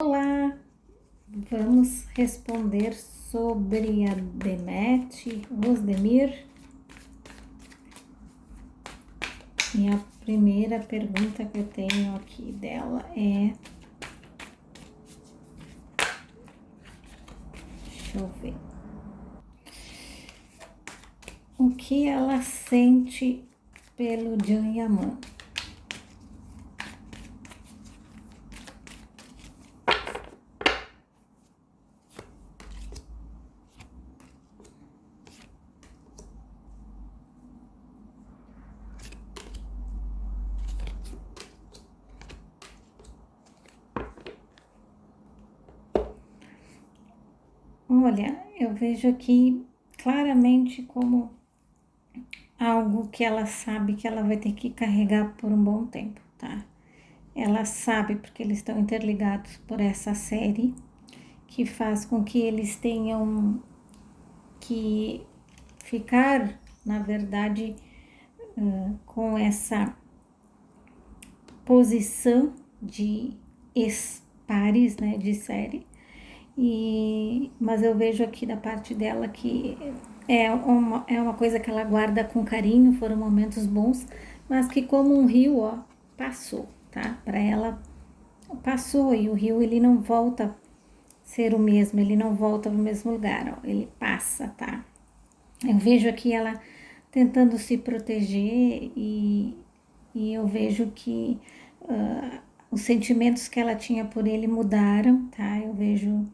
Olá, vamos responder sobre a Demet Rosdemir. E a primeira pergunta que eu tenho aqui dela é... Deixa eu ver. O que ela sente pelo Jan Yaman? Olha, eu vejo aqui claramente como algo que ela sabe que ela vai ter que carregar por um bom tempo, tá? Ela sabe porque eles estão interligados por essa série, que faz com que eles tenham que ficar, na verdade, com essa posição de ex-pares, né, de série. Mas eu vejo aqui da parte dela que é uma coisa que ela guarda com carinho, foram momentos bons, mas que como um rio, ó, passou, tá? Para ela passou, e o rio ele não volta a ser o mesmo, ele não volta para o mesmo lugar, ó, ele passa, tá? Eu vejo aqui ela tentando se proteger e eu vejo que os sentimentos que ela tinha por ele mudaram, tá? Eu vejo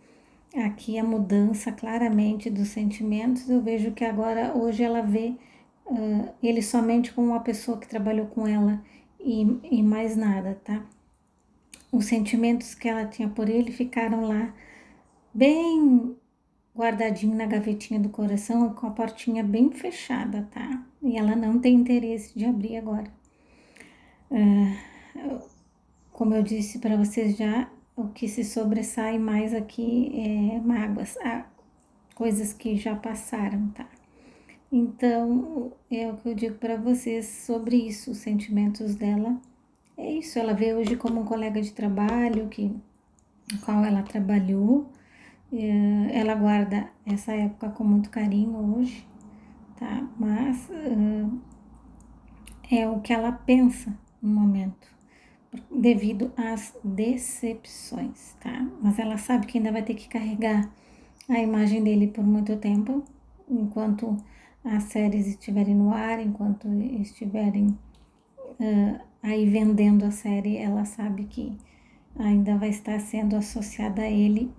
aqui a mudança claramente dos sentimentos. Eu vejo que agora, hoje, ela vê ele somente como uma pessoa que trabalhou com ela e mais nada, tá? Os sentimentos que ela tinha por ele ficaram lá bem guardadinho na gavetinha do coração, com a portinha bem fechada, tá? E ela não tem interesse de abrir agora. Como eu disse para vocês já, o que se sobressai mais aqui é mágoas, coisas que já passaram, tá? Então, é o que eu digo para vocês sobre isso, os sentimentos dela. É isso, ela vê hoje como um colega de trabalho, com qual ela trabalhou. Ela guarda essa época com muito carinho hoje, tá? Mas é o que ela pensa no momento, devido às decepções, tá? Mas ela sabe que ainda vai ter que carregar a imagem dele por muito tempo, enquanto as séries estiverem no ar, enquanto estiverem aí vendendo a série, ela sabe que ainda vai estar sendo associada a ele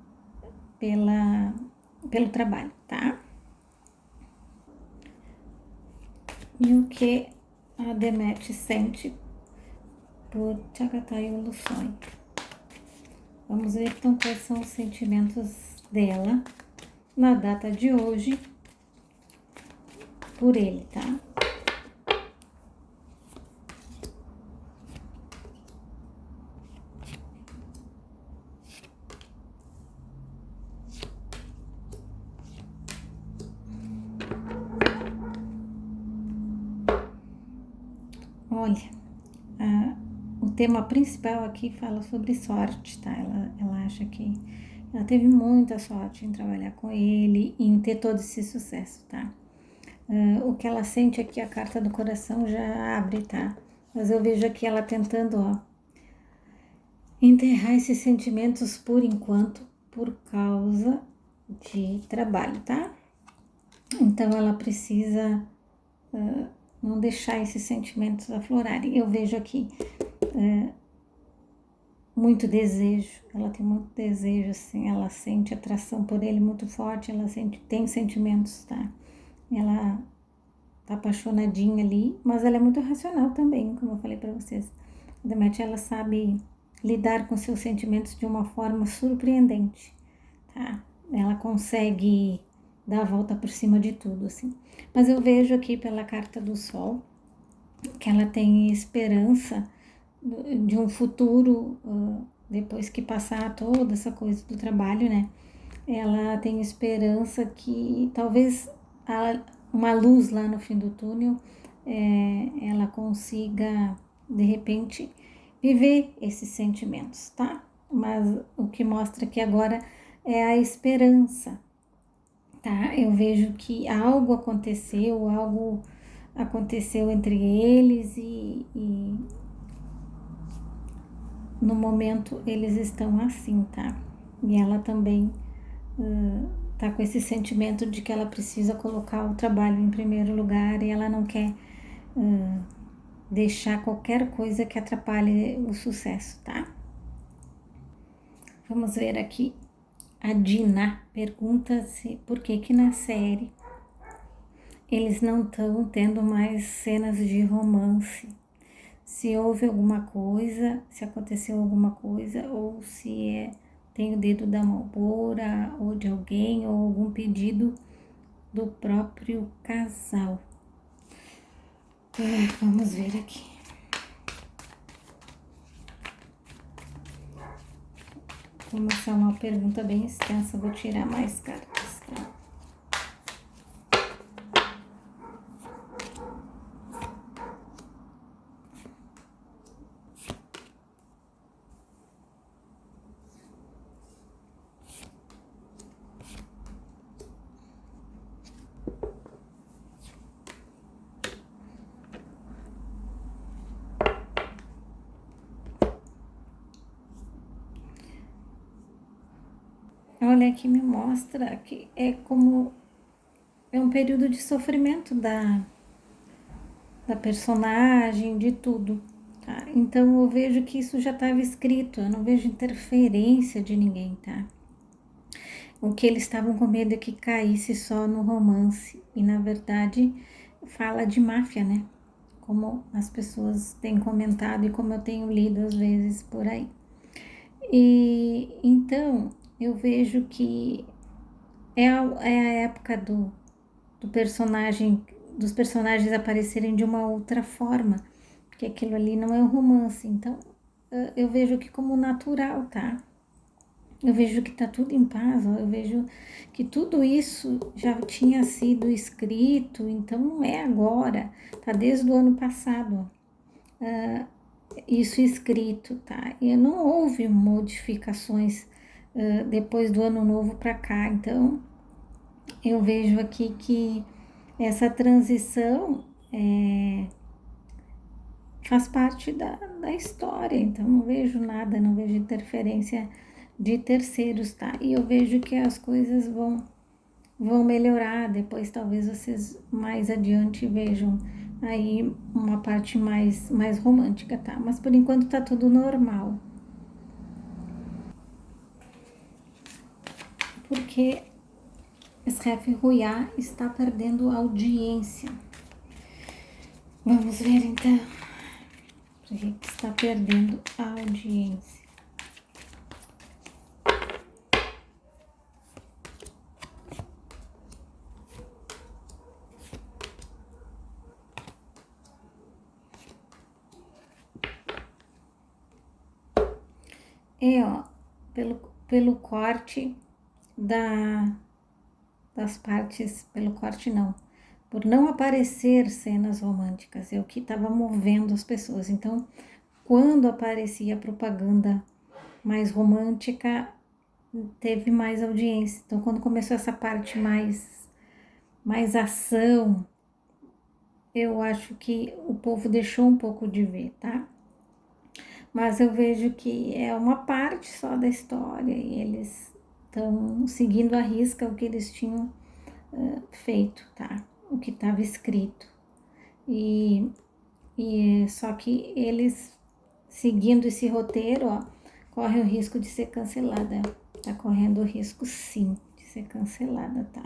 pelo trabalho, tá? E o que a Demet sente por Chagatai Ulusoy? Vamos ver então quais são os sentimentos dela na data de hoje por ele, tá? Olha, o tema principal aqui fala sobre sorte, tá? Ela acha que ela teve muita sorte em trabalhar com ele e em ter todo esse sucesso, tá? O que ela sente aqui, a carta do coração já abre, tá? Mas eu vejo aqui ela tentando, ó, enterrar esses sentimentos por enquanto, por causa de trabalho, tá? Então ela precisa não deixar esses sentimentos aflorarem. Eu vejo aqui muito desejo, ela tem muito desejo, assim, ela sente atração por ele muito forte, ela tem sentimentos, tá? Ela tá apaixonadinha ali, mas ela é muito racional também, como eu falei para vocês. A Demet, ela sabe lidar com seus sentimentos de uma forma surpreendente, tá? Ela consegue dar a volta por cima de tudo, assim. Mas eu vejo aqui pela carta do Sol que ela tem esperança de um futuro, depois que passar toda essa coisa do trabalho, né? Ela tem esperança que talvez uma luz lá no fim do túnel, ela consiga, de repente, viver esses sentimentos, tá? mas o que mostra que agora é a esperança, tá? Eu vejo que algo aconteceu entre eles e no momento eles estão assim, tá? E ela também tá com esse sentimento de que ela precisa colocar o trabalho em primeiro lugar e ela não quer deixar qualquer coisa que atrapalhe o sucesso, tá? Vamos ver aqui. A Dina pergunta se por que na série eles não estão tendo mais cenas de romance. Se houve alguma coisa, se aconteceu alguma coisa, ou se tem o dedo da Malbora, ou de alguém, ou algum pedido do próprio casal. Vamos ver aqui. Como essa é uma pergunta bem extensa, vou tirar mais cartas, tá? Olha, aqui me mostra que é um período de sofrimento da personagem, de tudo, tá? Então eu vejo que isso já estava escrito, eu não vejo interferência de ninguém, tá? O que eles estavam com medo é que caísse só no romance, e na verdade fala de máfia, né? Como as pessoas têm comentado e como eu tenho lido às vezes por aí. E então eu vejo que é a época do personagem, dos personagens aparecerem de uma outra forma, porque aquilo ali não é um romance. Então eu vejo que como natural, tá? Eu vejo que tá tudo em paz, ó, eu vejo que tudo isso já tinha sido escrito, então não é agora, tá desde o ano passado, isso escrito, tá? E não houve modificações depois do ano novo para cá, então eu vejo aqui que essa transição faz parte da história, então não vejo nada, não vejo interferência de terceiros, tá? E eu vejo que as coisas vão melhorar, depois talvez vocês mais adiante vejam aí uma parte mais romântica, tá? Mas por enquanto tá tudo normal. Porque Esref Ruiá está perdendo audiência. Vamos ver então. Por que está perdendo a audiência? Ó, pelo corte das partes, pelo corte não, por não aparecer cenas românticas, é o que estava movendo as pessoas. Então, quando aparecia propaganda mais romântica, teve mais audiência. Então, quando começou essa parte mais ação, eu acho que o povo deixou um pouco de ver, tá? Mas eu vejo que é uma parte só da história e eles estão seguindo à risca o que eles tinham feito, tá? O que estava escrito. E só que eles, seguindo esse roteiro, ó, corre o risco de ser cancelada. Tá correndo o risco, sim, de ser cancelada, tá?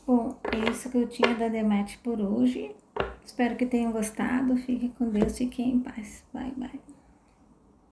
Bom, é isso que eu tinha da Demet por hoje. Espero que tenham gostado. Fiquem com Deus, fiquem em paz. Bye, bye.